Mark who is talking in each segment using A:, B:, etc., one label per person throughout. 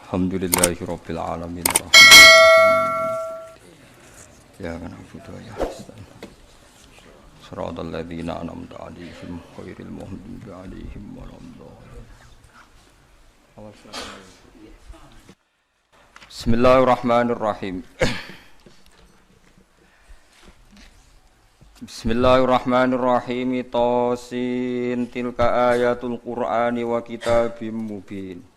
A: Alhamdulillahirabbil alamin arrahmanirrahim. Ya na'budu wa ya nasta'in. Shiratal ladzina an'amta 'alaihim ghairil maghdubi 'alaihim waladdallin. Bismillahirrahmanirrahim. Bismillahirrahmanirrahim. Tasin tilka ayatul Qur'ani wa kitabim mubin.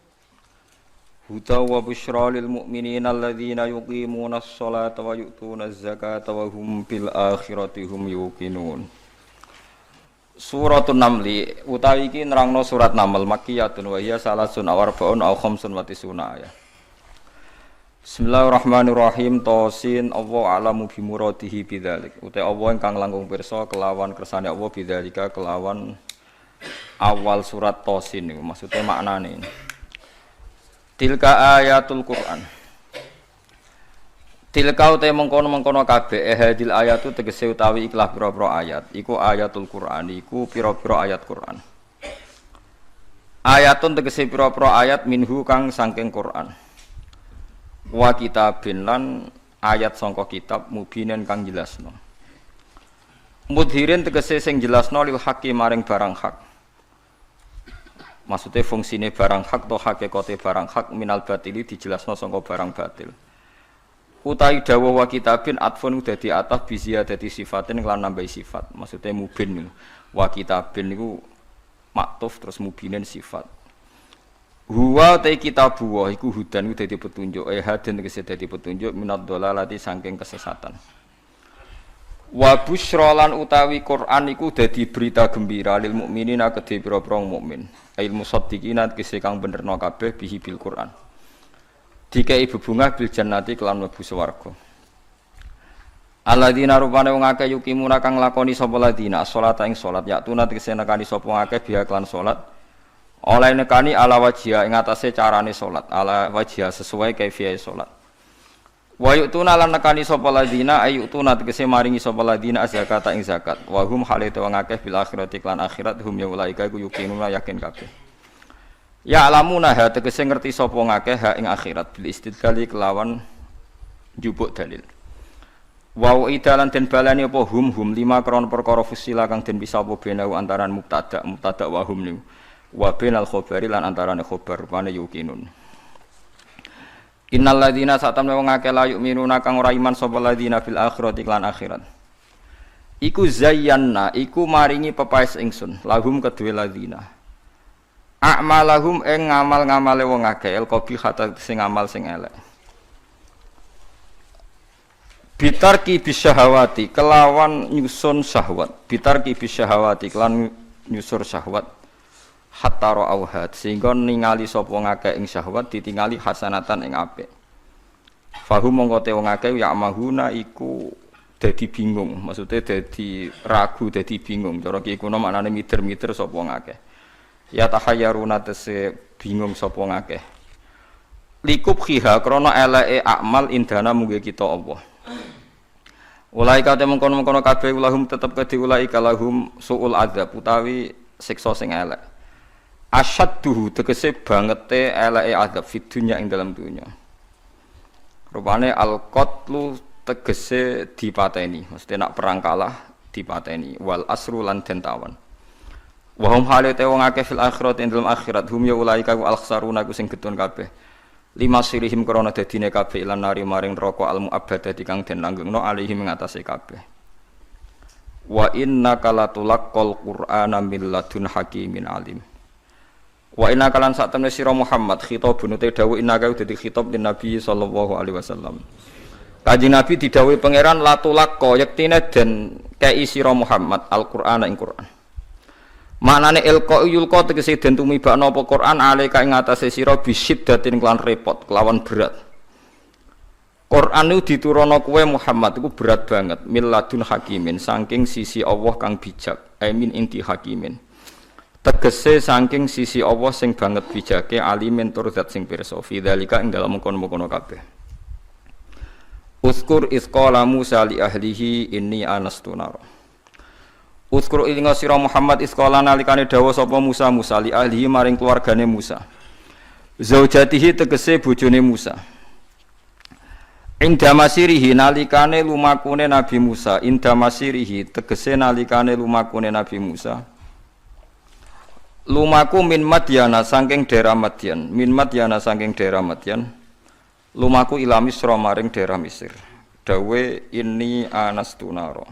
A: Huda wa busyra lil mu'minina alladzina yuqimunas sholata wa yu'tunaz zakata wa hum bil akhirati hum yuqinun. Suratun Namli utawi iki nerangno surat Naml makkiyatun wa hiya salasun aw arba'un aw khamsun wa tisuna ayat. Bismillahirrahmanirrahim. Tasin Allah alamu bi muradihi bidzalik. Uta Allah ingkang langkung pirsa kelawan kersane Allah bidzalika kelawan awal surat Tasin niku maksude maknane. Tilka ayatul Qur'an. Tilka uta mengkono-mengkono kabeh hadil ayatu tegese utawi ikhlas pira-pira ayat. Iku ayatul Qur'an iku pira-pira ayat Qur'an. Ayatun tegese pira-pira ayat minhu kang saking Qur'an. Wa kitabin lan ayat sangka kitab mubinen kang jelasno. Mudhirin tegese sing jelasno lil haqqi maring barang hak. Maksudnya fungsine barang hak atau hakikate barang hak minal batili dijelasno sangka barang batil. Utai dawuh wa kitabin atfun dadi ataf bizia dadi sifatin lan nambahi sifat. Maksudnya mubin wa kitabin niku maktuf terus mubinen sifat. Huwa ta kitabu wa iku hudan iku dadi petunjuk haden tegese dadi petunjuk minad dhalalati saking kesesatan. Wa busyra lan utawi Quran iku dadi berita gembira lil mukminina kedhe pira-pira mukmin. Ail musaddiqina kese kang benerno kabeh bihi bil Quran. Dikai bebungah bil jannati kelan mlebu swarga. Alladzina rupane wong akeh yukimuna kang lakoni sapa ladina salat ing salat yaktuna kese nekani sapa akeh biha kelan salat. Oleh nekani ala wajhiya ing atase carane salat, ala wajhiya sesuai kaifiyah salat. Wa yu'tuna lan nekani sapa ladina ayutuna tegese maringi sapa ladina zakata ing zakat wa hum halate wong akeh bil akhirati lan akhirat hum ya ulaika iku yuqinuna yakin kabeh ya alamuna ha tegese ngerti sapa wong akeh ha ing akhirat bil istidlali kelawan njupuk dalil wa idalan den balani apa hum lima kron perkara fusila kang den bisa apa benau antaran mubtada wa hum niku wa bainal khabari lan antarane khabar rupane yuqinun. Innal ladzina satamne wong akeh la yu'minuna kang ora iman sapa ladzina fil akhirati lan akhirat. Iku zayyanna iku maringi pepaes ingsun lahum kedue ladzina. A'malahum ing ngamal-ngamale wong akeh el qabihata sing ngamal sing elek. Bitarki bisyahawati kelawan nyusun syahwat. Bitarki bisyahawati kelan nyusur syahwat. Hatta ra'auhat sehingga ningali sapa wong akeh ing syahwat ditingali hasanatan ing apik. Fahum mongko te wong akeh ya mahuna iku dadi bingung, maksudnya dadi ragu, dadi bingung. Cara ki kuno maknane mider-mider sapa wong akeh. Ya tahayyaruna tese bingung sapa wong akeh. Likub khiha krana eleke amal indana mungge kita Allah. Ulaika te mengkono-mengkono kabeh ulahum tetep kedhi ulaika lahum suul adzab utawi siksa sing elek. Asyadduhu tegese bangete eleke azab fid dunya ing dalam dunya. Rupane al-qatlu tegese dipateni, mesti nak perang kalah dipateni wal asru lan den tawan. Wa hum halate wong akeh fil akhirat ing dalam akhirat hum ya ulaika al-khsaruna ku sing getun kabeh. Lima sirihim krana dadine kabeh lan nari maring neraka al-mu'abbadah kang den langgengno alihim ing atase kabeh. Wa innaka latulaqqal qur'ana min ladun hakimin alim. Wa inna kalan sak temne sira Muhammad khitabun te dawuh inna ka dadi khitab din Nabi sallallahu alaihi wasallam. Kanjeng Nabi didhawuhi pangeran latulaqqa yektine den kei sira Muhammad Al-Qur'an ing Qur'an. Maknane ilqa yulqa tegese den tumibakno apa Qur'an alaika ing atase sira bisiddatin kelan repot kelawan berat. Qur'an niku diturunno kowe Muhammad iku berat banget milladun hakimin saking sisi Allah kang bijak amin inti hakimin. Tegese saking sisi Allah sing banget bijake alimin tur zat sing pirsa fi dzalika ing dalem kono-kono kabeh. Uzkur isqala Musa li ahlihi inni anastu nar. Uzkur ing sira Muhammad isqala nalikane dawuh sapa Musa li ahlihi maring keluargane Musa. Zaujatihi tegese bojone Musa. Inda masirihi nalikane lumakune Nabi Musa, inda masirihi tegese nalikane lumakune Nabi Musa. Lumaku min Madyana saking daerah Madyan, min Madyana saking daerah Madyan. Lumaku ila Misra maring daerah Mesir. Dawe ini anastunaro.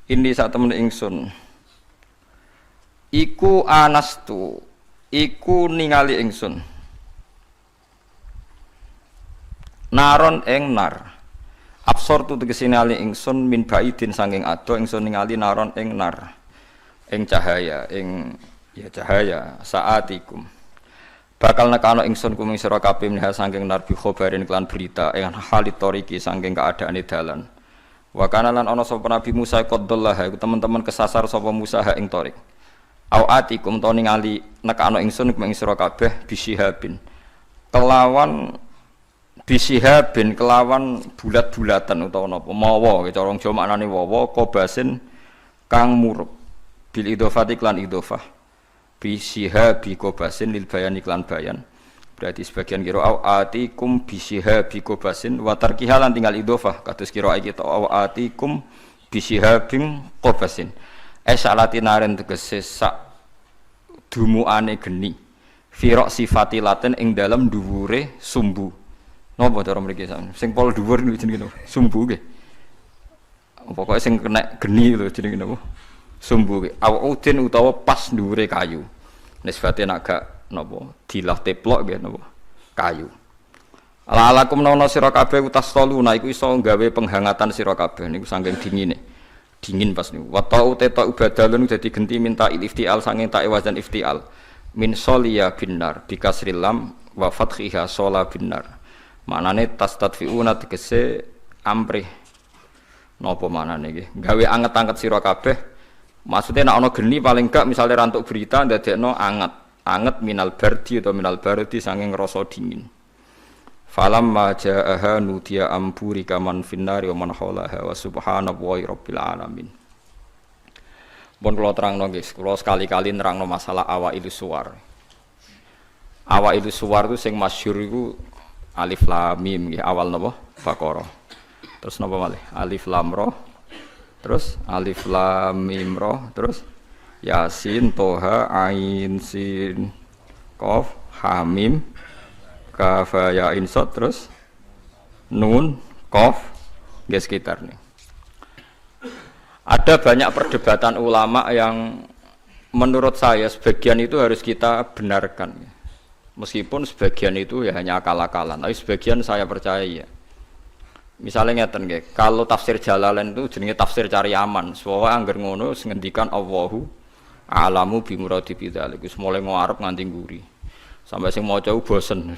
A: Ini sak temen ingsun. Iku anastu, iku ningali ingsun. Naron ing nar. Absor tu tegese ningali ingsun min baidin saking ado ingsun ningali naron ing nar. Ing cahaya, ing ya cahaya saatikum. Bakal nekano ingsun kuming sira kabeh minha saking nar bi khobarin kelan berita ing halit toriki saking keadaane dalan. Wa kana lan ana sapa Nabi Musa qaddallah iku teman-teman kesasar sapa Musa ha ing torik. Au atikum to ningali nekano ingsun kuming sira kabeh bisihabin. Kelawan bisihabin kelawan bulat-bulatan utawa napa mawa cara Jawa maknane wawa kobasin kang murup bil idhofati klan idhofah bisihabi kobasin lil bayan iklan bayan berarti sebagian kira au atikum bisihabi kobasin wa tarkiha lan tinggal idhofah kados kira iki to au atikum bisihabin kobasin esalatinaren tegese sak dumuane geni firaq sifatilaten ing dalem dhuwure sumbu. Napa cara mriki sing pol dhuwur niku jenenge napa? Sumbu nggih. Pokoke sing kena geni lho jenenge napa? Sumbu nggih. Awudin utawa pas dhuwure kayu. Nisbate nek gak napa dilah teplok nggih napa? Kayu. Alakum nawana sira kabeh utas toluna iku iso gawe penghangatan sira kabeh niku saking dingine. Dingin pas niku. Wa ta'u ta ubadalun dadi genti minta iftial saking ta wazan iftial. Min soliya binar bikasril lam wa fathiha sola binar. Manane tastadfiuna tegese amrih napa manane iki gawe anget-anget sira kabeh maksude nek ana geni paling gak misale rantuk berita ndadekno anget minal bardi atau minal bardi saking rasa dingin falamma jaaha nudiya amburi kaman finnari wa man haulaha wa subhanallahi rabbil alamin. Pun kula terangno guys, kula sekali-kali nerangno masalah awailus suwar. Awailus suwar itu sing masyhur iku Alif Lam Mim nggih awal napa? Baqarah. Terus napa malih? Alif Lam Ra. Terus Alif Lam Mim Ra. Terus Yasin Toha Ain Sin Qaf Ha Mim Kaf Ya Ain Sad terus Nun Qaf nggih sekitar nih. Ada banyak perdebatan ulama yang menurut saya sebagian itu harus kita benarkan. Meskipun sebagian itu ya hanya akal-akalan, tapi sebagian saya percaya ya. Misalnya ngeten nggih, kalau tafsir Jalalain itu jenenge tafsir cari aman. Soale angger ngono ngendikan Allahu a'lamu bi muradi bidzalik. Wis mulai ngarep nganti nguri. Sampai sing maca bosen.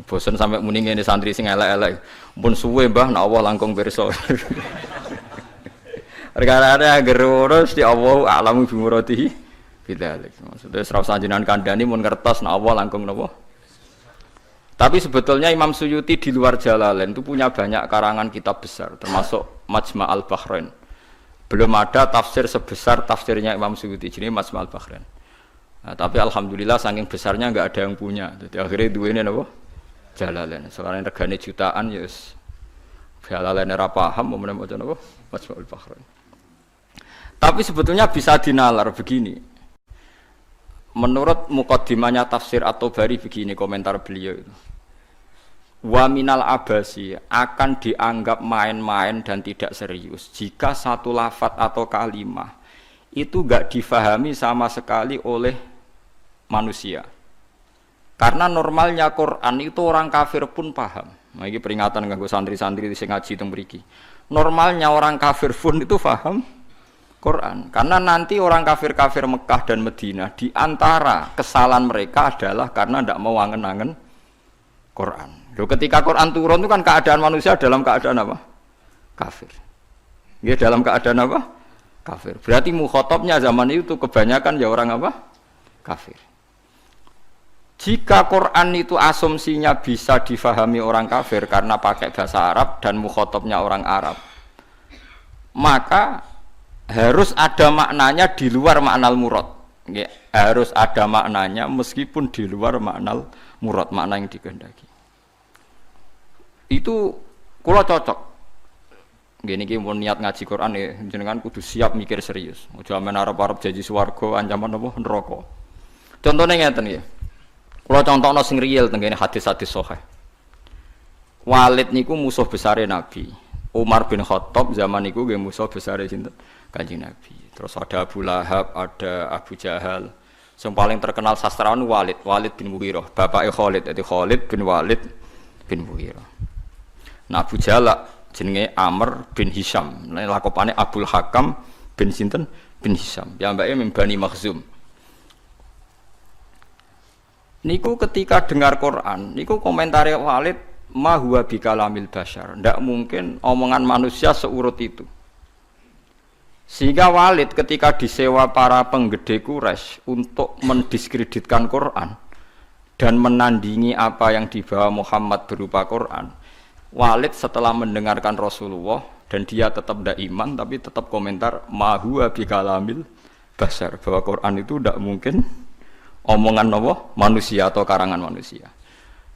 A: Bosen sampai muni ngene santri sing elek-elek. Mumpun suwe Mbah nek Allah langkung pirsa. Perkara angger ngono mesti Allahu a'lamu bi muradi bidzalik. Maksudnya serau sanjinan kandhani mun ngertos nek Allah langkung napa. Tapi sebetulnya Imam Suyuti di luar Jalalain itu punya banyak karangan kitab besar termasuk Majma' al-Bahrain. Belum ada tafsir sebesar tafsirnya Imam Suyuti jenenge Majma' al-Bahrain. Nah, tapi alhamdulillah saking besarnya enggak ada yang punya. Jadi akhirnya duwene napa? Jalalain. Soalnya regane jutaan ya wis Jalalain ora paham mau maca napa? Majma' al-Bahrain. Tapi sebetulnya bisa dinalar begini. Menurut muqaddimahnya tafsir At-Tabari begini komentar beliau itu. Wa minal abasi akan dianggap main-main dan tidak serius jika satu lafaz atau kalimah itu enggak difahami sama sekali oleh manusia. Karena normalnya Quran itu orang kafir pun paham. Nah, ini peringatan kanggo santri-santri sing ngaji teng mriki. Normalnya orang kafir pun itu paham Quran. Karena nanti orang kafir-kafir Mekah dan Madinah di antara kesalahan mereka adalah karena tidak mau angen-angen Quran. Loh, ketika Quran turun itu kan keadaan manusia dalam keadaan apa? Kafir. Ya dalam keadaan apa? Kafir. Berarti mukhatabnya zaman itu kebanyakan ya orang apa? Kafir. Jika Quran itu asumsinya bisa difahami orang kafir karena pakai bahasa Arab dan mukhatabnya orang Arab, maka harus ada maknanya di luar makna al-murad. Nggih, harus ada maknanya meskipun di luar makna murad, makna yang dikehendaki. Itu kula cocok. Nggih niki mun niat ngaji Quran ya jenengan kudu siap mikir serius. Aja men arep-arep janji swarga ancaman apa neraka. Contone ngeten nggih. Kula contohno sing real teng kene hadis-hadis sahih. Walid niku musuh besare Nabi. Umar bin Khattab zaman niku nggih musuh besare sinten? Kanjeng Nabi. Terus ada Abu Lahab, ada Abu Jahal. Yang paling terkenal sastrawan Walid bin Mughirah, bapaknya Khalid, jadi Khalid bin Walid bin Mughirah. Nah Abu Jahal jenenge Amr bin Hisham, lakopane Abdul Hakam bin sinten bin Hisham. Piyambake min Bani Makhzum. Niku ketika dengar Quran, niku komentare Walid ma huwa bikalamil basyar. Ndak mungkin omongan manusia seurut itu. Sehingga Walid ketika disewa para penggede Quraisy untuk mendiskreditkan Quran dan menandingi apa yang dibawa Muhammad berupa Quran, Walid setelah mendengarkan Rasulullah dan dia tetap tidak iman tapi tetap komentar ma huwa bikalamil basyar, bahwa Quran itu tidak mungkin omongan manusia atau karangan manusia.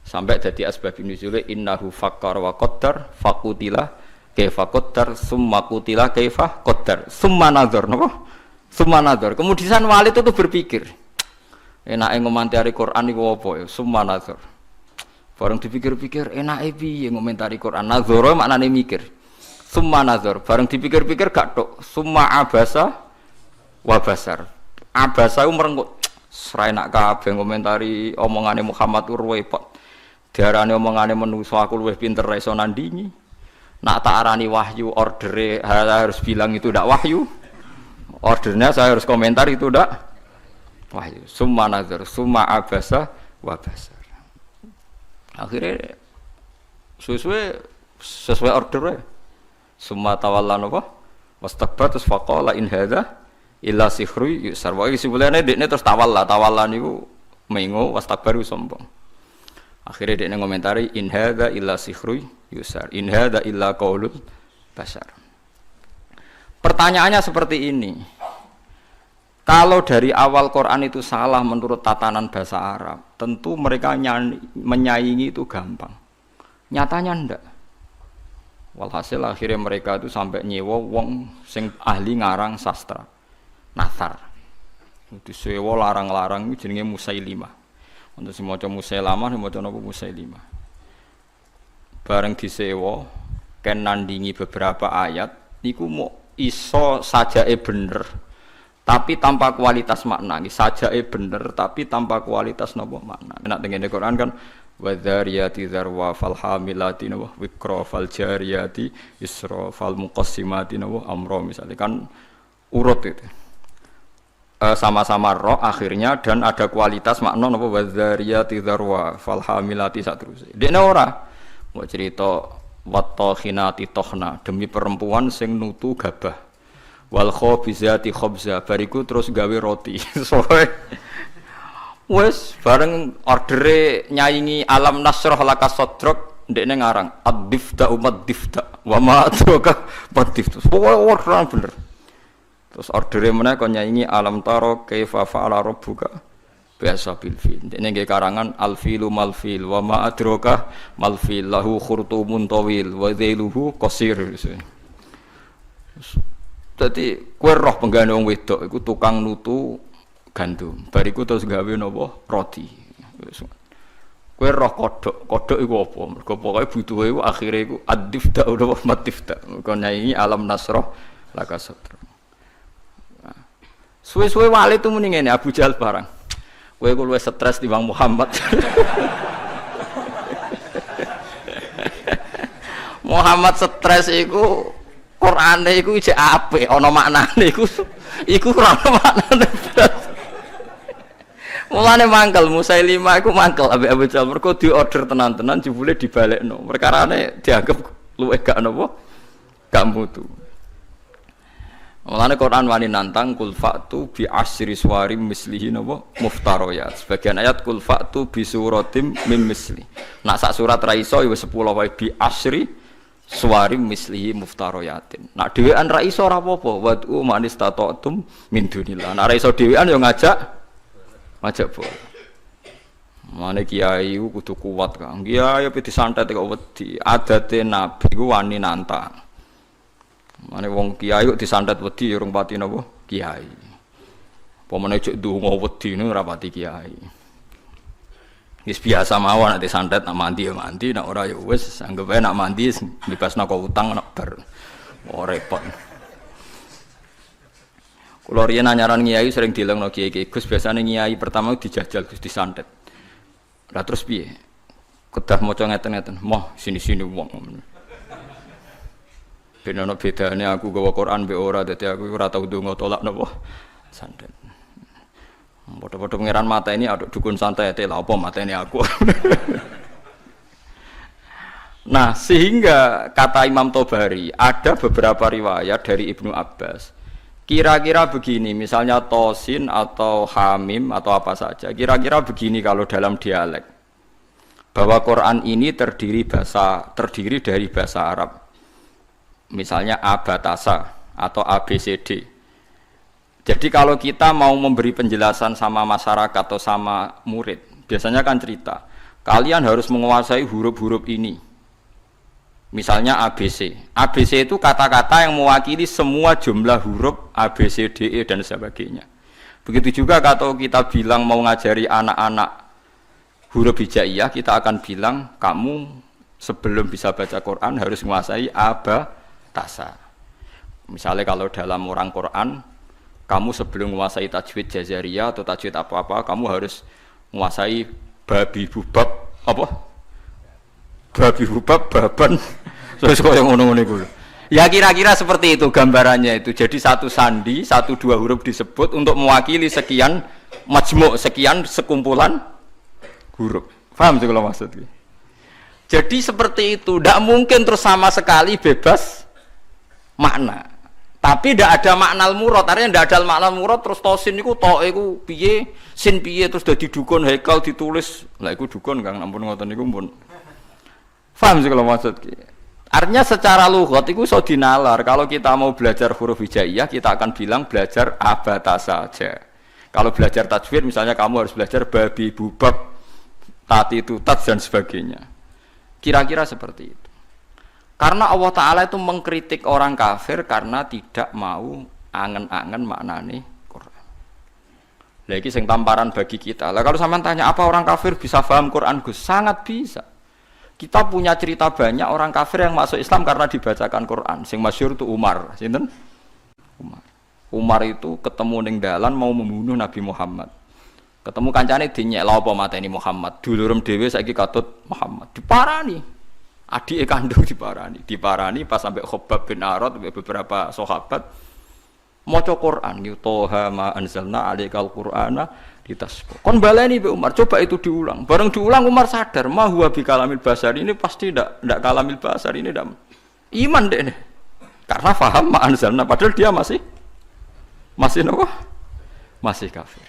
A: Sampai jadi asbabun nuzul innahu fakkar wa qaddar faqutila kaifa qaddar summa qutila kaifa qaddar summa nazar napa summa nazar. Kemudian Walid itu berpikir enake ngomentari Quran iku apa ya summa nazar. Bareng dipikir-pikir enake piye ngomentari Quran, nazara maknane mikir. Summa nazar bareng dipikir-pikir gak tok summa abasa wa basar. Abasa ku merengkut sra enak kabeh ngomentari omongane Muhammad repot. Diarani omongane menungso aku luwih pinter ra iso nandingi. Nak tak arani wahyu, ordernya harus bilang itu tidak wahyu. Ordernya saya harus komentar itu tidak wahyu. Summa nazar, summa abasa wa basar. Akhirnya sesuai ordernya. Summa tawalla napa? Wastakbar terus faqala in hadza illa sihru yusar. Wae sebelane dekne terus tawalla niku mengo wastakbar sombong. Akhirnya dekne ngomentari in hadza illa sihru yusar in hadza illa qaulul bashar. Pertanyaannya seperti ini. Kalau dari awal Quran itu salah menurut tatanan bahasa Arab, tentu mereka menyaingi itu gampang. Nyatanya ndak. Walhasil akhirnya mereka itu sampai nyewa wong sing ahli ngarang sastra. Nathar. Itu sewa larang-larang itu jenenge Musailimah. Untuk si maca Musailamah, maca napa Musailimah. Bareng disewa ken nandingi beberapa ayat niku mau iso sajake bener tapi tanpa kualitas makna. Sajake bener tapi tanpa kualitas napa makna. Nek tengene Quran kan wadzariyati dzarwa fal hamilati napa wikra fal jariyati isra fal muqassimati napa amra misalnya kan urut itu. Sama-sama roh akhirnya dan ada kualitas makna napa wadzariyati dzarwa fal hamilati saterusé. Dekne ora mau cerita wattokhinati tokhna demi perempuan sing nutu gabah wal khobizati khobza bariku terus gawe roti soe wes bareng ordere nyaingi alam nasroh laka sodrok ndekne ngarang ad-difta umat difta wa ma adraka badifta ora bener terus ordere meneh kon nyaingi alam taro kaifa fa'ala rabbuka biasa bil fil. Ini nggih karangan al filu mal fil wa ma adraka mal fil lahu khurtumun tawil wa dhailuhu qasir. Dadi kowe roh penggane wong wedok iku tukang nutu gandum. Bariku terus gawe napa roti. Kowe roh kodhok iku apa? Mergo pokoke butuhe iku akhire iku ad-difta utawa matifta. Kon nyanyi alam nasrah laka sadra. Suwe-suwe wali itu muni ngene Abu Jahal barang. Kowe ku luwih stres timbang Muhammad. Muhammad stres iku Qur'ane iku isih apik, ana maknane iku ora ana maknane. Mulane mangkel Musailimah iku mangkel ambek Abu Jahal mergo diorder tenan-tenan jebule dibalekno. Perkarane dianggap luwih gak napa? Gak mutu. Mulane Quran wani nantang kul fa'tu bi asyri suwarim mislihi napa muftariyat. Sebagian ayat kul fa'tu bi suratim mim misli. Nak sak surat ra iso ya 10 wae bi asyri suwarim mislihi muftaroyatin. Nak dhewean ra iso ora apa-apa, wad'u man istata'tum min dunillah. Nak ra iso dhewean yo ngajak boleh. Mane kiai ku kudu kuat, Kang. Kiai pe disantet kok wedi. Adate nabi ku wani nantang. Mane wong kiai kok disantet wedi urung pati napa? Kiai. Pemene cek ndonga wedi niku ora pati kiai. Wis biasa mawon nek disantet nak mandi ya mandi, nek ora ya wis anggap ae nak mandi bebasna kok utang nak bar. Oh repot. Kulo riyen anyaran kiai sering dilengno kiai-kiai Gus biasane kiai pertama dijajal Gus disantet. Lah terus piye? Kedah maca ngeten-ngeten, moh sini-sini wong. Ben ana bedane aku gawa Quran mbek ora, dadi aku ora tau ndonga tolak napa santet. Padha-padha pangeran mata ini aduk dukun santai lha apa mata ini aku. Nah, sehingga kata Imam Tobari ada beberapa riwayat dari Ibnu Abbas. Kira-kira begini, misalnya tosin atau hamim atau apa saja. Kira-kira begini kalau dalam dialek. Bahwa Quran ini terdiri dari bahasa Arab. Misalnya abatasa atau ABCD. Jadi kalau kita mau memberi penjelasan sama masyarakat atau sama murid, biasanya kan cerita, kalian harus menguasai huruf-huruf ini. Misalnya ABC. ABC itu kata-kata yang mewakili semua jumlah huruf A, B, C, D, E, dan sebagainya. Begitu juga kalau kita bilang mau ngajari anak-anak huruf hijaiyah, kita akan bilang, kamu sebelum bisa baca Quran harus menguasai abatasa. Misalnya kalau dalam orang Quran, kamu sebelum menguasai tajwid jazariyah atau tajwid apa-apa, kamu harus menguasai babi bubab apa? Babi bubab baban. Terus kok yang ngono-ngono iku. Ya kira-kira seperti itu gambarannya itu. Jadi satu sandi, satu dua huruf disebut untuk mewakili sekian majmuk, sekian sekumpulan huruf. Paham sih kalau maksudnya? Jadi seperti itu, tidak mungkin terus sama sekali bebas makna. Tapi tidak ada makna murad, artinya tidak ada makna murad terus tosin niku tok iku piye, sin piye terus dadi dukun haikal ditulis. Lah iku dukun Kang, ampun ngoten niku pun. Paham sih kalau maksud ki. Artinya secara lughat iku iso dinalar. Kalau kita mau belajar huruf hijaiyah, kita akan bilang belajar abatasa saja. Kalau belajar tajwid misalnya kamu harus belajar babi bubab, tati tutat dan sebagainya. Kira-kira seperti itu. Karena Allah Ta'ala itu mengkritik orang kafir karena tidak mau angen-angen maknane Quran. Lagi sing tamparan bagi kita. Lah kalau sampean tanya apa orang kafir bisa paham Quran Gus? Sangat bisa. Kita punya cerita banyak orang kafir yang masuk Islam karena dibacakan Quran. Sing masyhur itu Umar, sinten? Umar. Umar itu ketemu ning dalan mau membunuh Nabi Muhammad. Ketemu kancane dinyek lha apa mateni Muhammad. Dulurem dhewe saiki katut Muhammad. Diparani. Adike kandung diparani pas sampai Khabbab bin Arad beberapa sahabat maca Quran Toha ma anzalna alaikal qur'ana ditasqa. Kon baleni Mbak Umar, coba itu diulang. Bareng diulang Umar sadar, ma huwa bi kalamil basar ini pasti ndak kalamil basar ini ndak iman deh ini. Karena paham ma anzalna padahal dia masih apa? Masih kafir.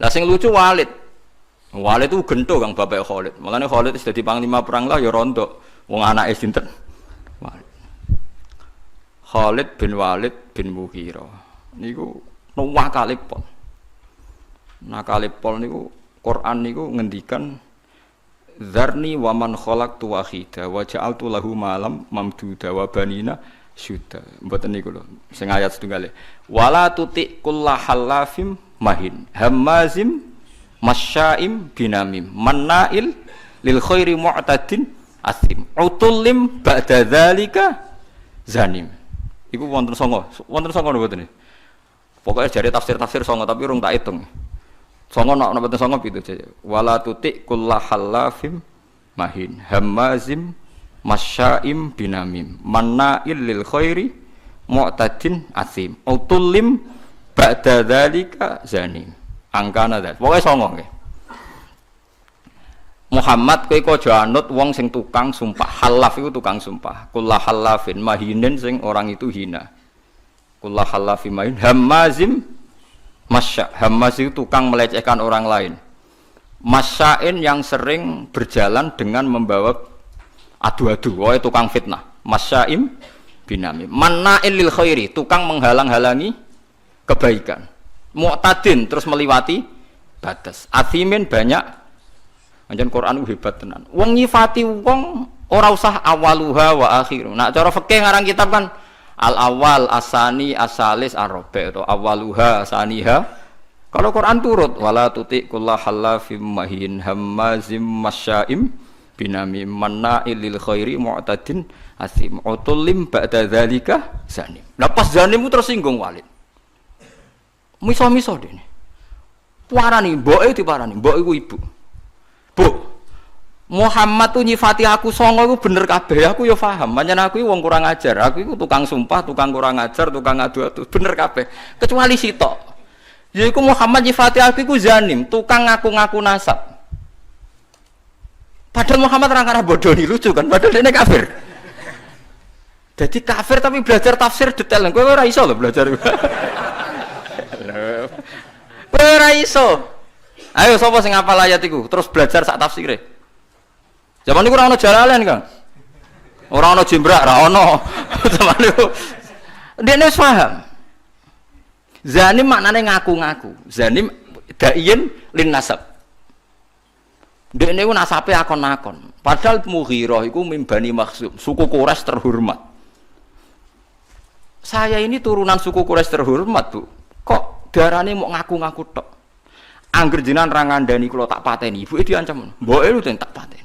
A: Lah sing lucu Walid itu gento Kang bapak Khalid. Mulane Khalid wis dadi panglima perang lah ya rondo. Wong anake sinten? Khalid bin Walid bin Mughirah. Niku nakalipol. Nakalipol niku Quran niku ngendikan Dzarni wa man khalaqtu wahida wa ja'altu lahu malam mamduda wa banina syuda. Mboten niku lho. Sing ayat setunggale. Wala tuti kullahallafim mahin hammazim masyaim binamim mannail lil khairi mu'tadin asim utullim ba'da dzalika zanim. Iku wonten songo mboten. Pokoke jare tafsir songo tapi urung tak hitung. Songo nek mboten songo pitu aja. Wala tuti kullahallafim mahin hammazim masyaim binamim mannail lil khairi mu'tadin asim utullim ba'da dzalika zanim. Angkana dah. Pokoke songo nggih. Muhammad kowe aja anut wong sing tukang sumpah. Halaf iku tukang sumpah. Kullah halafin mahinin sing orang itu hina. Kullah halafin mahin hammazim masya. Hammaz itu tukang melecehkan orang lain. Masyain yang sering berjalan dengan membawa adu-adu, wae tukang fitnah. Masyaim binamim. Manna'il lil khairi, tukang menghalang-halangi kebaikan. Mu'tadin terus meliwati batas. Athimin banyak. Anjen Quran hebat tenan. Wong nyifati wong ora usah awaluha wa akhiru. Nak cara fikih ngarang kitab kan al awal asani asalis arabi atau awaluha asaniha. Kalau Quran turut wala tuti kullahallafim mahin hammazim masyaim binamim manna'il lil khairi mu'tadin asim utullim ba'da dzalika zanim. Lah pas zanim tersinggung Walid. Miso-miso dene. Parani mboke diparani, mbok iku ibu. Bu, Muhammad tuh nyifati aku songo iku bener kabeh, aku ya paham. Pancen aku iki wong kurang ajar, aku iku tukang sumpah, tukang kurang ajar, tukang adu-adu, bener kabeh. Kecuali sitok. Yaiku Muhammad nyifati aku iku zanim, tukang ngaku-ngaku nasab. Padahal Muhammad orang arah bodoh nih, lucu kan, padahal dia kafir. Jadi kafir tapi belajar tafsir detail, gue ora iso loh belajar. Gue ora iso. Ayo sapa sing hafal ayat iku, terus belajar sak tafsire. Zaman niku ora ono Jalalain, Kang. Ora ono Jimbrak, ora ono. Zaman niku dene wis paham. Zanim maknane ngaku-ngaku. Zanim daiin lin nasab. Dene niku nasabe akon-akon. Padahal Mughirah iku mimbani Makhzum, suku Quraisy terhormat. Saya ini turunan suku Quraisy terhormat, Bu. Kok darane mau ngaku-ngaku tok? Angger jenengan ra ngandani kula tak pateni, ibuke diancam. Mboke lu tak pateni.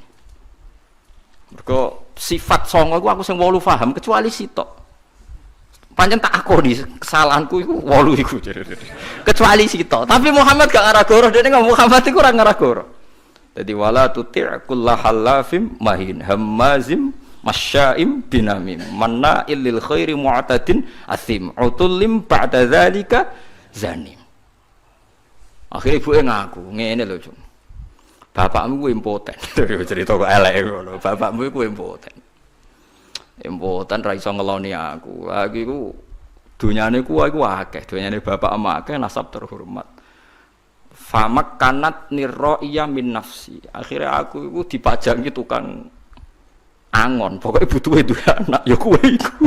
A: Mergo sifat songo iku aku sing 8 paham kecuali sitok. Pancen tak akoni kesalahanku iku 8 iku. Kecuali sitok. Tapi Muhammad gak ngarah goro, dene ngomong Muhammad iku ora ngarah goro. Dadi wala tuti' kullahallafim mahin hammazim masyaim binamim manna'il lil khairi mu'tadin asim utullim ba'da dzalika zanim. Akhirnya ibu ngaku, ngene lho, Jum. Bapakmu ku impoten. Cerita kok elek ngono. Bapakmu ku impoten. Impoten ra iso ngeloni aku. Aku iku dunyane ku aku akeh, dunyane bapak ama akeh nasab terhormat. Famak kanat nirraiya min nafsi. Akhirnya aku iku dipajangi tukang angon. Pokoknya butuhe duwe anak ya kowe iku.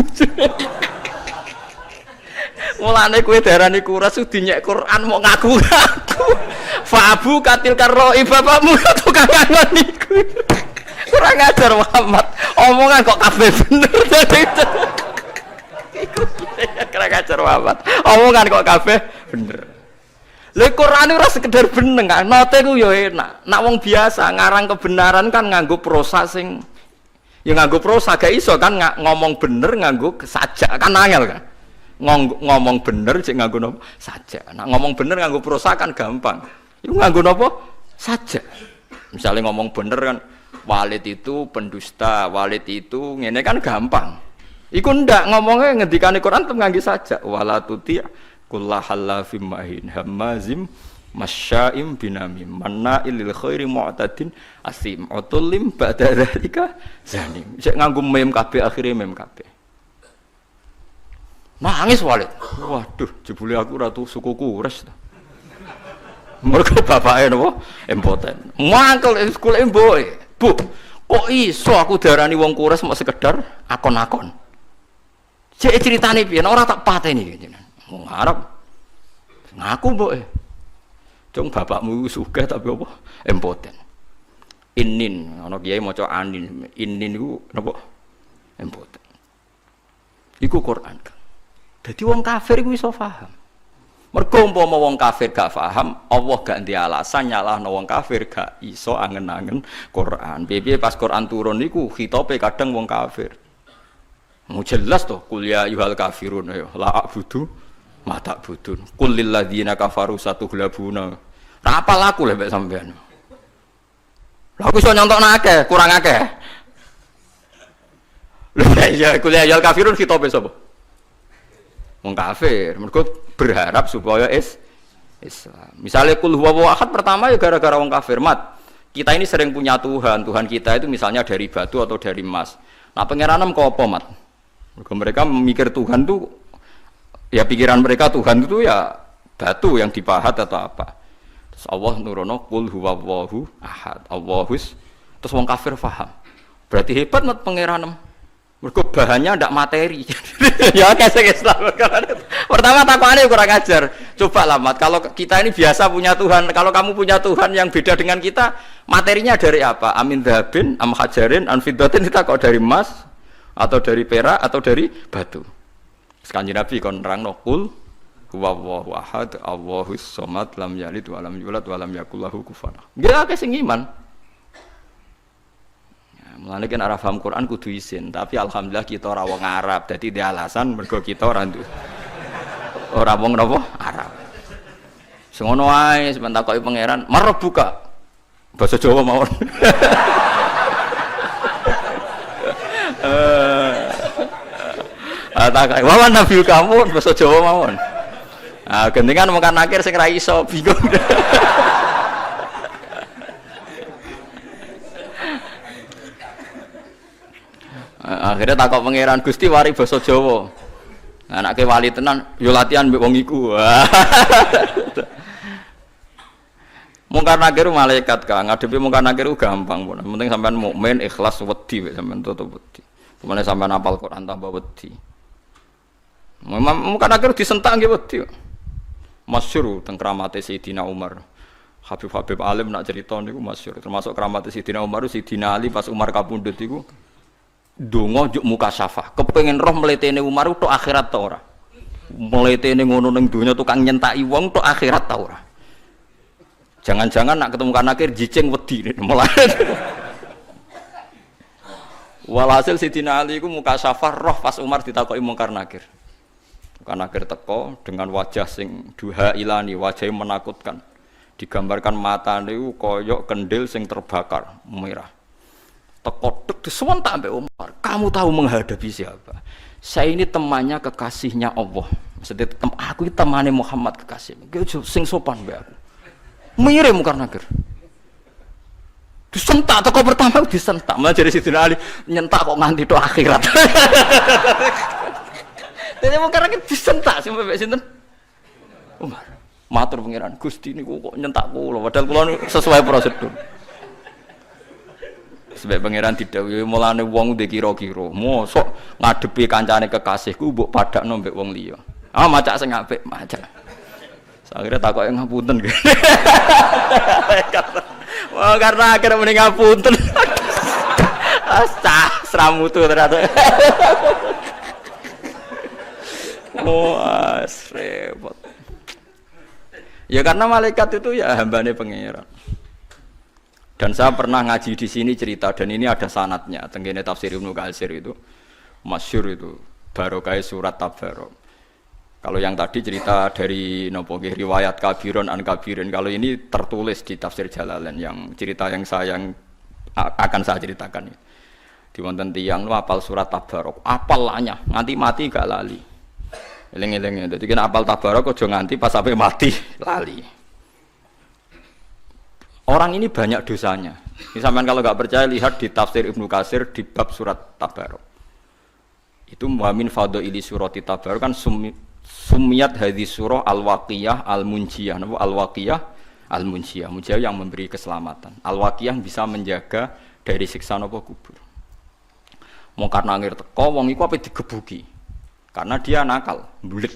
A: Mulane kowe darani kuras dinyek Quran mau ngaku-ngaku. Fa abu katil karoi bapakmu tukang angon niku. Kurang ajar Muhammad. Omongan kok kabeh bener. Iku kurang ajar Muhammad. Omongan kok kabeh bener. Lha Quran ora sekedar bener kan. Nate ku yo enak. Nak wong biasa ngarang kebenaran kan nganggo prosa sing ya nganggo prosa gak iso kan ngomong bener nganggo sajak kan angel kan. Ngomong bener cek nganggo napa saja. Nah ngomong bener nganggo prosa kan gampang. Iku nganggo napa saja. Misalnya ngomong bener kan Walid itu pendusta, Walid itu ngene kan gampang. Iku ndak ngomongnya ngendikane Quran tem nganggo saja. Wala tuti' kullahallafim mahin hammazim masyaim binamim manna'il lil khairi mu'tadin asim utullim ba'da dzalika zanim. Cek nganggo mem kabeh akhire mem kabeh. Nangis Walid. Waduh, jebule aku ratu suku Quraisy. Mergo bapake napa? Impoten. Mangkel sekolah mboke. Bu, kok iso aku darani wong Quraisy mau sekedar akon-akon. Cek ceritane piye? Ora tak pateni jenengan. Wong Arab ngaku mboke. Cung bapakmu sugih tapi apa? Impoten. Inin, ana kiai maca anin. Inin iku napa? Impoten. Iku Quran. Jadi wong kafir iku iso paham. Mergo umpama wong kafir gak paham, Allah gak ndek alasan nyalahno wong kafir gak iso angen-angen Quran. Piye pas Quran turun niku khitabe kadang wong kafir. Mu jelas to kul ya ayyuhal kafirun ya la a'budu ma ta'budun. Qul lil ladzina kafaru satughlabuna. Ra apal aku lek sampean. Lah aku iso nyontokno akeh, kurang akeh. Lha ya kul ya ayyuhal kafirun khitabe sapa? Wong kafir, mereka berharap supaya Islam. Misalnya kul huwallahu ahad pertama ya gara-gara wong kafir. Mat, kita ini sering punya Tuhan. Tuhan kita itu misalnya dari batu atau dari emas. Nah pengiranan kok apa, Mat? Mereka memikir Tuhan itu, ya pikiran mereka Tuhan itu ya batu yang dipahat atau apa. Terus Allah nurono kul huwallahu ahad. Allahus. Terus wong kafir paham. Berarti hebat mat pangeran. Mergo bahannya ndak materi. Ya kasih Islam. Pertama takwane kurang ajar. Coba lah mat, kalau kita ini biasa punya Tuhan, kalau kamu punya Tuhan yang beda dengan kita, materinya dari apa? Amin dhahabin, am hajarin, an fiddatin, kita kok dari emas atau dari perak atau dari batu. Kanjeng Nabi kon nerangno qul huwallahu ahad, Allahus samad, lam yalid wa lam yulad wa lam yakul lahu kufuwan ahad. Ya akeh sing iman. Mulane kan ora paham Quran kudu isin, tapi alhamdulillah kita ora wong Arab, dadi dia alasan mergo kita ora wong napa Arab. Sing ngono wae sampeyan takoki pangeran, "Marab buka." Bahasa Jawa mawon. Takoki, "Wawan nabi kamu?" Bahasa Jawa mawon. Ah, gendengan mungkin akhir sing ra iso bingung. Akhirnya takok pangeran Gusti wari basa Jawa. Anake wali tenan yo latihan mbek wong iku. Mungkar nakir malaikat Kang, ngadepi mungkar nakir gampang pun. Penting sampean mukmin ikhlas wedi wek sampean tutup wedi. Pemene sampean hafal Quran tambah wedi. Mungkar nakir disentak nggih wedi. Masyhur teng kramate Sayyidina Umar. Habib alim nak cerita niku masyhur. Termasuk kramate Sayyidina Umar, Sayyidina Ali pas Umar kapundhut iku donga njuk muka syafah, kepengin roh mletene Umar tok akhirat ta ora. Mletene ngono ning donya tukang nyentaki wong tok akhirat ta ora. Jangan-jangan nak ketemu kan akhir jicing wedi mulai. Walhasil Sidina Ali iku muka syafah roh pas Umar ditakoki mungkar nakir. Mungkar nakir teko dengan wajah sing duha ilani, wajah menakutkan. Digambarkan matane iku koyok kendil sing terbakar merah. Teko tek disewentak ambek Umar. Kamu tahu menghadapi siapa? Saya ini temannya kekasihnya Allah. Maksudnya aku ini temannya Muhammad kekasih. Sing sopan mbek aku. Mirip Mungkar Nakir. Disentak teko pertama disentak. Malah jadi Sidina Ali nyentak kok nganti tok akhirat. Dene Mungkar Nakir disentak sampai mbek sinten? Umar. Matur pangeran Gusti niku kok nyentak kula padahal kula sesuai prosedur. Sebab pangeran didhawuhi mulane wong ndek kira-kira mosok ngadepi kancane kekasihku mbok padakno mbek wong liya. Ah macak sing apik, macak. Akhirnya takoke ngapunten. Wah karena akhirnya mending ngapunten. Seramutu ternyata. Repot. Ya karena malaikat itu ya hambane pangeran. Dan saya pernah ngaji di sini cerita dan ini ada sanadnya. Tenggene tafsir Ibnu Katsir itu masyhur itu barokah surat Tabarok. Kalau yang tadi cerita dari nopo riwayat Kabirun an Kabirin. Kalau ini tertulis di tafsir Jalalain yang cerita yang akan saya ceritakan. Di wonten tiyang apal surat Tabarok, apal lanya, nganti mati gak lali. Eling-eling. Dadi kena apal Tabarok aja nganti pas sampai mati lali. Orang ini banyak dosanya. Misalkan kalau nggak percaya lihat di tafsir Ibnu Katsir di bab surat Tabarok. Itu muamin fadhaili surati Tabarok kan sumiyat hadis surah al-waqiyah al-munjiyah. Napa al-waqiyah al-munjiyah? Munjiyah yang memberi keselamatan. Al-waqiyah bisa menjaga dari siksa napa kubur. Mungkar nangir teko wong iku ape digebuki. Karena dia nakal, bulet.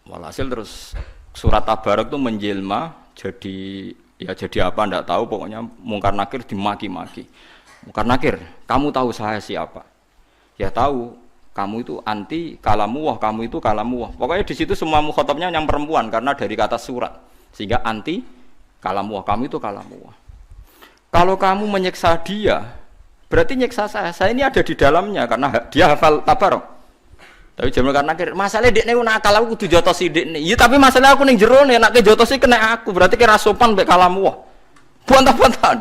A: Walhasil terus surat Tabarok itu menjelma jadi apa ndak tahu pokoknya Mungkar Nakir dimaki-maki. Mungkar Nakir, kamu tahu saya siapa? Ya tahu, kamu itu anti kalamuwah, kamu itu kalamuwah. Pokoknya di situ semua mukhatabnya yang perempuan karena dari kata surat. Sehingga anti kalamuwah, kamu itu kalamuwah. Kalau kamu menyiksa dia, berarti nyiksa saya. Saya ini ada di dalamnya karena dia hafal Tabarok. Tapi jaman karena masalah dekne ku nakal aku kudu jotosi dekne. Iya tapi masalah aku ning jero nek nek jotosi kena aku berarti kira sopan mbek kalamu. Buantah-buantahan.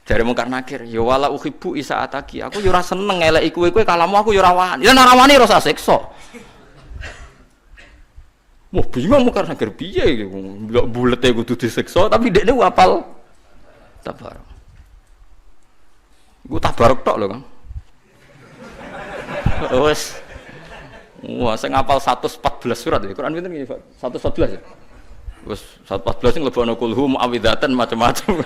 A: Jare Mungkar Nakir, ya wala uhibbu isaataki. Aku yo ora seneng eleki kowe kalamu aku yo ora wani. Ya nek ora wani ora usah siksa. Wah bingung Mungkar Nakir piye iki ndelok bulete kudu disiksa tapi dekne ku hafal Tabarok. Iku Tabarok tok lho, Kang. Wes wah, saya ngapal 114 surat ya. Quran pinten nggih, Pak? 114 ya. Wis 114 sing lebokno kulhu muawwidzatan macam-macam.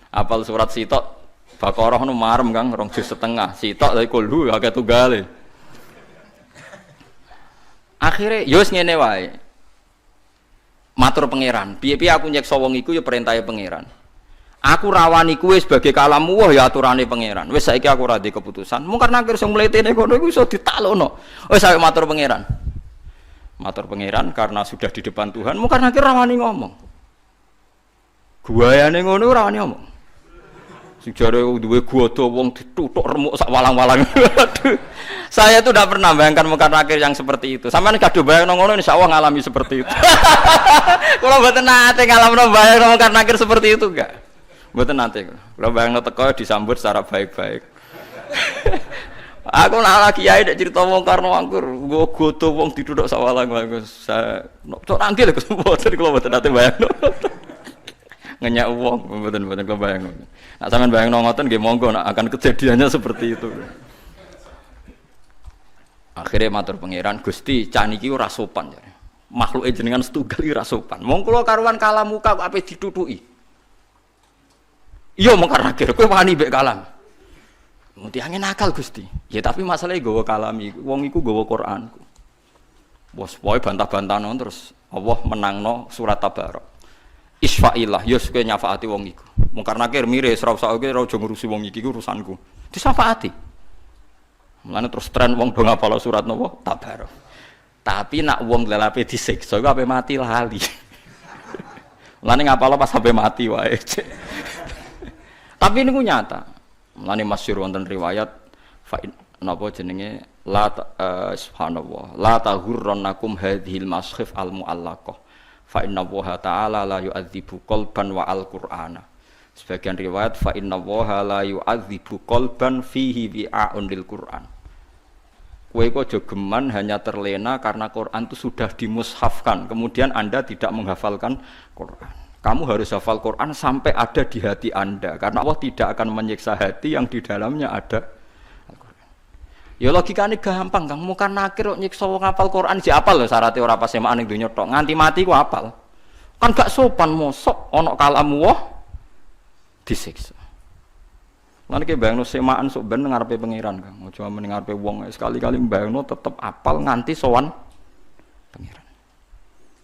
A: Apal surat sitok Baqarah nu marem Kang 2 juz setengah. Sitok dari kulhu akeh tunggale. Akhire yo wis ngene wae. Matur pangeran, piye-piye aku nyeksa wong iku ya perintahe pangeran. Aku rawani kuwe sebagai kalamu wah ya aturane pangeran. Wis saiki aku ora ndek keputusan. Mung karena akhir sing mletene kono iku iso ditaklono. Wis saiki matur pangeran. Matur pangeran karena sudah di depan Tuhan, mung karena akhir rawani ngomong. Guayane ngono ora wani ngomong. Sing jare duwe godo wong dituthuk remuk sak walang-walang. Saya tuh tidak pernah bayangkan muka nakir yang seperti itu. Sampeyan kadung bayangno ngono insyaallah ngalami seperti itu. Kalau mboten nate ngalamno bayangno muka nakir seperti itu enggak. Mboten nate. Kalau bayangno teko disambut secara baik-baik. Aku nak lagi kiai nek cerita wong karno angkur, nggo godo wong dituthuk sak walang-walang. Saya cok nangkil mboten kula mboten nate bayangno. Ngenyak wong mboten kula bayangno. Nak sampean bayangno ngoten nggih monggo nak akan kejadiannya seperti itu. Akhirnya matur pangeran Gusti caniki ora sopan jare. Makhluke jenengan setunggal ora sopan. Mong kula karuan kalam muka kok ape ditutuki. Iya mong karena kira kowe wani mbek kalam. Muti angin akal Gusti. Ya tapi masalahnya gawa kalami, wong iku gawa Qur'anku. Bos pokoke bantah-bantahno terus Allah menangno surat Tabarak. Isfa'illah ya kowe nyafaati wong iku. Mong karena kira mire ora usah kowe ora ngurusi wong iki urusanku. Disafaati. Mulane terus tren wong do ngapal surat napa Tabarak. Tapi nak wong lelape disiksa iku ape mati lali. Mulane ngapal pas sampai mati wae. Tapi niku nyata. Mulane masyhur wonten riwayat fa napa jenenge la subhanallah la tahurrannakum hadhil maskhif al muallaqah fa inna Allaha ta'ala la yu'adzibu qalban wa al-Qur'ana. Sebagian riwayat fa inna Allaha la yu'adzibu qalban fihi bi'a'un lil Qur'an. Kowe kok aja geman hanya terlena karena Quran itu sudah dimushafkan, kemudian Anda tidak menghafalkan Quran. Kamu harus hafal Quran sampai ada di hati Anda, karena Allah tidak akan menyiksa hati yang di dalamnya ada Al-Quran. Ya logikane gampang, Kang. Muka nakir kok nyiksa wong hafal Quran si apal lho syaratnya ora pas semaan ning donya tok. Nganti mati ku apal. Kan gak sopan mosok ana kalamu wah disiksa. Lan iki bayangno semaan sok ben ngarepe pangeran, Kang. Aja men ngarepe wong sekali-kali bayangno tetep apal nganti sowan pangeran.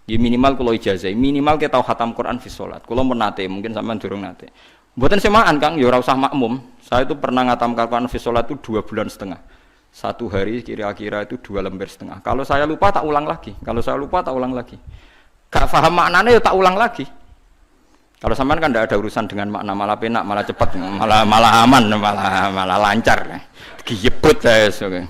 A: Ya minimal kalau ijazah, minimal kita tahu khatam Quran fi sholat. Kalau menate, mungkin sampean durung nate. Mboten semaan Kang, ya ora usah makmum. Saya itu pernah ngatam Quran fi sholat itu 2,5 bulan. Satu hari kira-kira itu 2 lembar setengah. Kalau saya lupa tak ulang lagi. Kalau saya lupa tak ulang lagi. Gak paham maknanya ya tak ulang lagi. Kalau sampean kan tidak ada urusan dengan makna, malah penak, malah cepat, malah aman, malah lancar. Giyebut saya okay.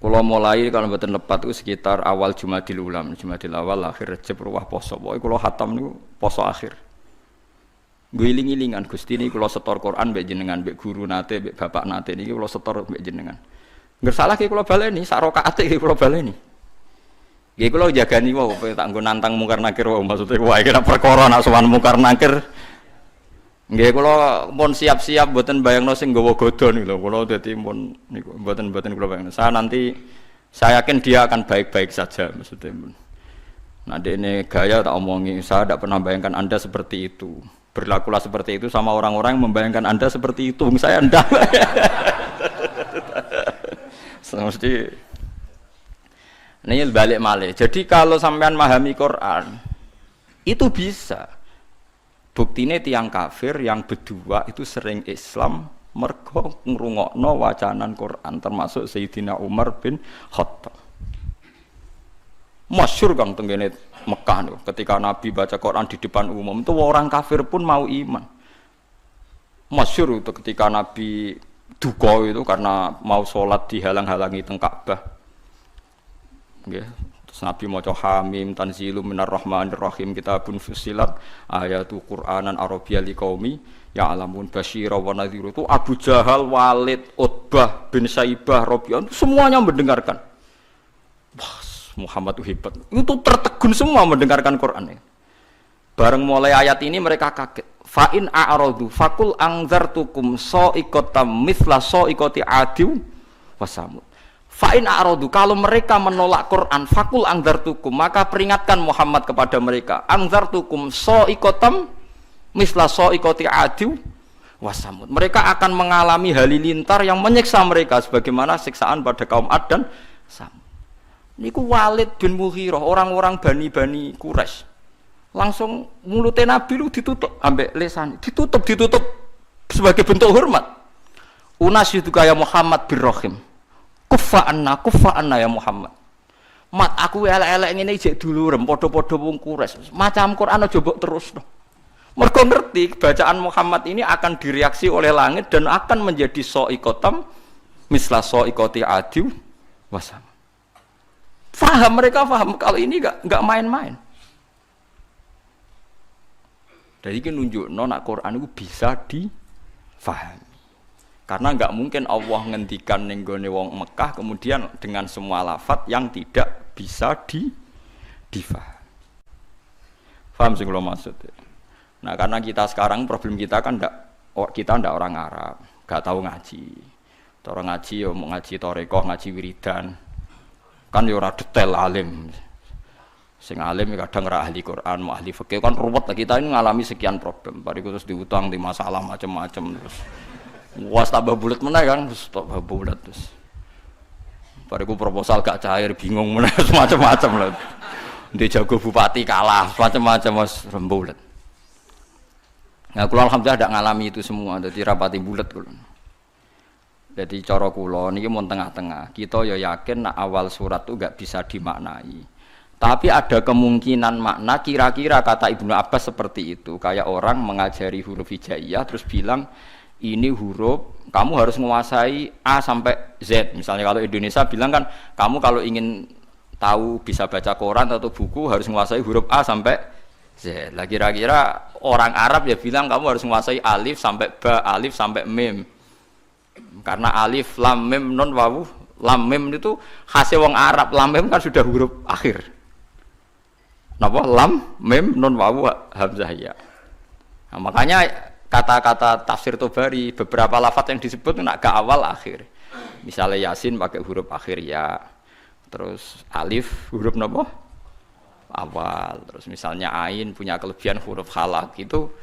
A: Kalau mulai kalau mboten lepat itu sekitar awal Jumadil Ulam, Jumadil awal akhir Rejab ruwah poso. Pokoke kula khatam niku poso akhir. Guling-gilingan Gusti niki kula setor Quran mbek jenengan, mbek guru nate, mbek bapak nate niki kula setor mbek jenengan. Nggih salah ki kula baleni, sak rakaate ki kula baleni. Nggih kula jagani wae tak nggo nantang mungkar nakir wae maksude wae kira perkara nak sowan mungkar nakir. Nggih kula pun siap-siap mboten bayangno sing nggawa godhon niku lho. Kula dadi pun niku mboten kula bayangno. Saya yakin dia akan baik-baik saja maksudnya. Nah, dene gaya tak omongi, saya tidak pernah bayangkan Anda seperti itu. Berlakulah seperti itu sama orang-orang yang membayangkan Anda seperti itu. Saya ndak. Mesti ini balik malih. Jadi kalau sampean memahami Quran itu bisa. Buktine tiang kafir yang berdua itu sering Islam mergo ngrungokno wacanan Quran termasuk Sayyidina Umar bin Khattab. Masyhur Kang tenggene Mekah niku ketika Nabi baca Quran di depan umum itu orang kafir pun mau iman. Masyhur itu ketika Nabi duka itu karena mau sholat dihalang-halangi teng Ka'bah. Nggih. Nabi maca Hamim tanzilum minar rahmanir rahim kitabun fussilat ayatu Qur'anan Arabiyya liqaumi ya'lamun basyira wa nadhira itu Abu Jahal, Walid, Utbah bin Saibah, Rabi'ah semuanya mendengarkan. Wah, Muhammad itu hebat. Itu tertegun semua mendengarkan Quran. Bareng mulai ayat ini mereka kaget. Fa in a'radu faqul anzartukum sa'iqatam mithla sa'iqati 'adiw wa samud. Fa'in a'radu kalau mereka menolak Quran fakul angzartukum maka peringatkan Muhammad kepada mereka angzartukum so'ikotam misla sa'iqati 'adi wasamud. Mereka akan mengalami halilintar yang menyiksa mereka sebagaimana siksaan pada kaum Ad dan Samud. Niku Walid bin Mughirah, orang-orang Bani Quraisy. Langsung mulutnya Nabi lu ditutup ambek lesan, ditutup sebagai bentuk hormat. Unasyidu ya Muhammad birrahim. Kuffa anna ya Muhammad. Mat aku elek-elek ngene jek dulurem padha-padha wong Quraisy. Macam Quran aja mbok terusno. Mergo ngerti bacaan Muhammad ini akan direaksi oleh langit dan akan menjadi sa'iqatam misla sa'iqati 'adi wasam. Mereka paham kalau ini enggak main-main. Jadi ini nunjukno nak Quran itu bisa difahami. Karena enggak mungkin Allah ngendikan ning gone wong Mekah kemudian dengan semua lafaz yang tidak bisa difahami. Paham sing kula maksud? Nah, karena kita sekarang problem kita kan kita ndak orang Arab, enggak tahu ngaji. Orang ngaji ya mau ngaji thariqah, ngaji wiridan. Kan ya ora detail alim. Sing alim kadang ora ahli Quran, mau ahli fikih kan ruwet. Kita ini ngalami sekian problem. Bariku terus diutang di masalah macam-macam terus. Was tambah bulat meneh kan, terus tambah bulat terus. Bariku proposal gak cair, bingung meneh macam-macam lho. Dia jago bupati kalah, macam-macam mas rembulat. Nah, kula alhamdulillah tidak ngalami itu semua, jadi rapati bulat kula. Jadi cara kula niki mun tengah-tengah. Kita ya yakin nak awal surat itu gak bisa dimaknai. Tapi ada kemungkinan makna kira-kira kata Ibnu Abbas seperti itu. Kayak orang mengajari huruf hijaiyah terus bilang ini huruf kamu harus menguasai A sampai Z. Misalnya kalau Indonesia bilang kan kamu kalau ingin tahu bisa baca koran atau buku harus menguasai huruf A sampai Z. Lah kira-kira orang Arab ya bilang kamu harus menguasai alif sampai ba, alif sampai mim. Karena alif, lam, mim, nun, wawu, lam, mim itu khasnya wong Arab. Lam, mim kan sudah huruf akhir. Napa lam, mim, nun, wawu, hamzah ya. Nah, makanya kata-kata tafsir Tobari beberapa lafaz yang disebut nak ke awal akhir. Misalnya Yasin pakai huruf akhir ya. Terus alif huruf napa? Awal. Terus misalnya ain punya kelebihan huruf halak itu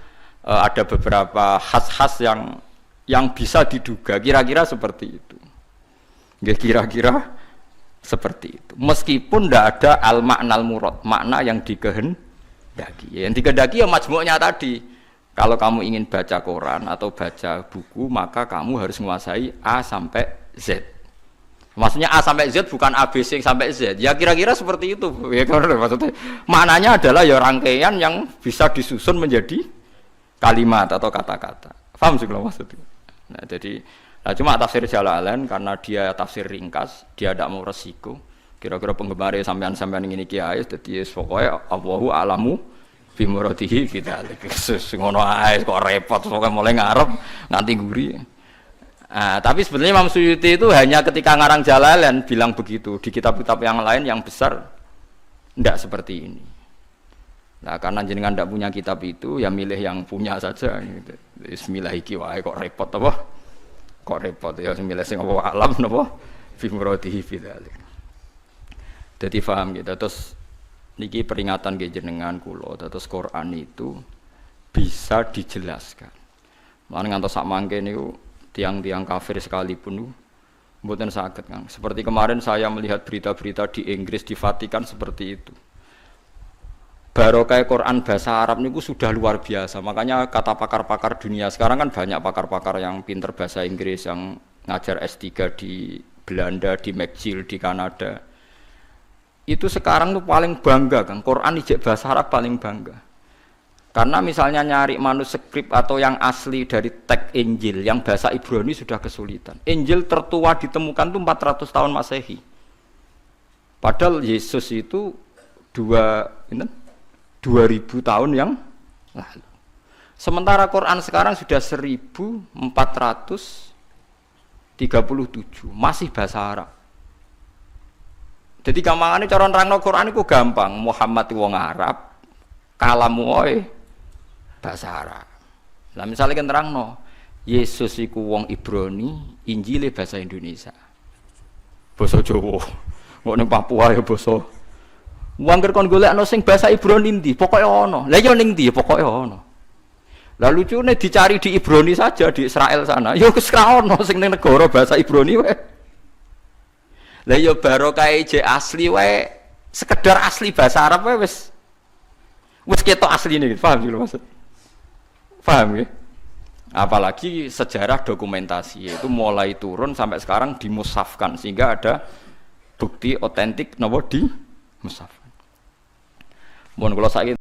A: ada beberapa khas-khas yang bisa diduga kira-kira seperti itu. Nggih kira-kira seperti itu. Meskipun tidak ada al-ma'nal murad, makna yang dikehendaki. Yang dikehendaki ya majmu'nya tadi. Kalau kamu ingin baca koran atau baca buku, maka kamu harus menguasai A sampai Z. Maksudnya A sampai Z bukan ABC sampai Z. Ya kira-kira seperti itu. Ya maksudnya maknanya adalah ya rangkaian yang bisa disusun menjadi kalimat atau kata-kata. Paham sih kalau maksudnya? Nah, jadi cuma tafsir Jalalain karena dia tafsir ringkas, dia tidak mau resiko. Kira-kira penggemar sampean-sampean ini kiai, jadi pokoknya Allahu a'lamu bimuradihi bidzalik. Ngono ae kok repot, pokoknya mulai ngarep nganti guri. Tapi sebenarnya Imam Suyuti itu hanya ketika ngarang Jalalain bilang begitu. Di kitab-kitab yang lain yang besar tidak seperti ini. Nah, karena jenengan tidak punya kitab itu, ya milih yang punya saja. Gitu. Bismillah iki wae kok repot apa? Kok repot ya milih sing apa alam napa? Fi muradihi bidzalik. Dadi paham gitu. Terus niki peringatan nggih jenengan kula, terus Quran itu bisa dijelaskan. Lan ngantos sak mangke niku tiang-tiang kafir sekalipun mboten saged Kang. Seperti kemarin saya melihat berita-berita di Inggris di Vatikan seperti itu. Barokah Quran bahasa Arab niku sudah luar biasa. Makanya kata pakar-pakar dunia sekarang kan banyak pakar-pakar yang pinter bahasa Inggris yang ngajar S3 di Belanda, di McGill, di Kanada. Itu sekarang tuh paling bangga kan. Quran ijek bahasa Arab paling bangga. Karena misalnya nyari manuskrip atau yang asli dari teks Injil yang bahasa Ibrani sudah kesulitan. Injil tertua ditemukan tuh 400 tahun Masehi. Padahal Yesus itu 2000 tahun yang lalu. Sementara Quran sekarang sudah 1437, masih bahasa Arab. Jadi gampangane cara nerangno Quran itu gampang. Muhammad wong Arab, kalamu wae bahasa Arab. Lah misale kan nerangno Yesus iku wong Ibrani, Injile bahasa Indonesia. Basa Jawa. Kok ning Papua ya basa Wangger kon golekno sing basa Ibrani ndi, pokoke ana. Lah ya ning ndi pokoke ana. Lah lucune dicari di Ibrani saja di Israel sana. Ya wis ra ono sing ning negara bahasa Ibrani wae. Lah ya barokah je asli wae, sekedar asli bahasa Arab wae wis ketok asline, paham gitu maksud? Paham ya? Apalagi sejarah dokumentasi itu mulai turun sampai sekarang dimusafkan sehingga ada bukti otentik napa di musaf. Mun kula saiki